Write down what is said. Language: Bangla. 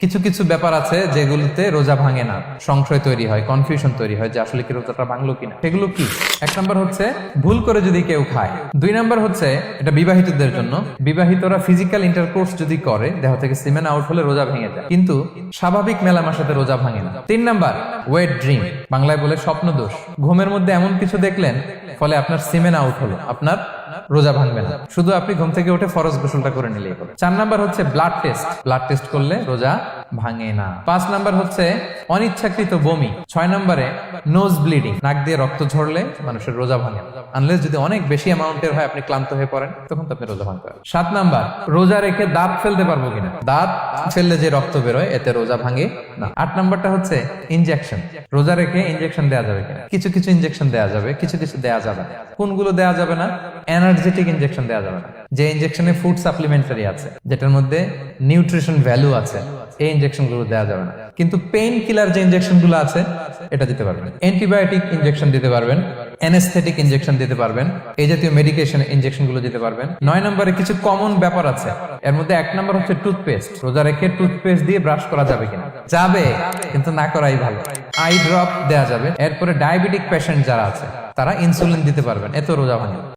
কিছু কিছু ব্যাপার আছে যেগুলোতে রোজা ভাঙে না, সংশয় তৈরি হয়, কনফিউশন তৈরি হয় যে আসলে কি রোজাটা ভাঙলো কিনা। সেগুলো কি? এক নাম্বার হচ্ছে ভুল করে যদি কেউ খায়। দুই নাম্বার হচ্ছে এটা বিবাহিতদের জন্য, বিবাহিতরা ফিজিক্যাল ইন্টারকোর্স যদি করে দেহ থেকে সিমেন আউট হলে রোজা ভেঙে যায়, কিন্তু স্বাভাবিক মেলামেশাতে রোজা ভাঙে না। তিন নাম্বার ওয়েট ড্রিম, বাংলায় বলে স্বপ্ন দোষ। ঘুমের মধ্যে এমন কিছু দেখলেন ফলে আপনার সিমেন আউট হলো, আপনার রোজা ভাঙবে না, শুধু আপনি ঘুম থেকে উঠে ফরজ গোসলটা করে নিলেই হলো। চার নাম্বার হচ্ছে ব্লাড টেস্ট, ব্লাড টেস্ট করলে রোজা ভাঙে না। পাঁচ নাম্বার হচ্ছে অনিচ্ছাকৃত বমি। ছয় নাম্বারে নোজ ব্লিডিং, নাক দিয়ে রক্ত ঝরলে মানুষের রোজা ভাঙে না, আনলেস যদি অনেক বেশি অ্যামাউন্টের হয়, আপনি ক্লান্ত হয়ে পড়েন, তখন তো আপনি রোজা ভাঙতে পারেন। সাত নাম্বার রোজা রেখে দাঁত ফেলতে পারবো কিনা, দাঁত ফেললে যে রক্ত বেরোয় এতে রোজা ভাঙে না। আট নাম্বারটা হচ্ছে ইনজেকশন, রোজা রেখে ইনজেকশন দেওয়া যাবে কিনা। কিছু কিছু ইনজেকশন দেওয়া যাবে, কিছু কিছু দেওয়া যাবে না। কোনগুলো দেওয়া যাবে না? এনার্জেটিক ইনজেকশন দেওয়া যাবে না, যে ইনজেকশনে ফুড সাপ্লিমেন্টারি আছে, যেটার মধ্যে নিউট্রিশন ভ্যালু আছে, এই ইনজেকশন গুলো দেওয়া যাবে না। কিন্তু পেইন কিলার যে ইনজেকশন গুলো আছে এটা দিতে পারবেন। অ্যান্টিবায়োটিক ইনজেকশন দিতে পারবেন, অ্যানেস্থেটিক ইনজেকশন দিতে পারবেন, এই জাতীয় মেডিকেশন ইনজেকশন গুলো দিতে পারবেন। নয় নম্বরে কিছু কমন ব্যাপার আছে, এর মধ্যে এক নম্বর হচ্ছে টুথপেস্ট। রোজা রেখে টুথপেস্ট দিয়ে ব্রাশ করা যাবে কিনা? যাবে, কিন্তু না করাই ভালো। আই ড্রপ দেওয়া যাবে। এরপরে ডায়াবেটিক পেশেন্ট যারা আছে তারা ইনসুলিন দিতে পারবেন, এত রোজা ভাঙে।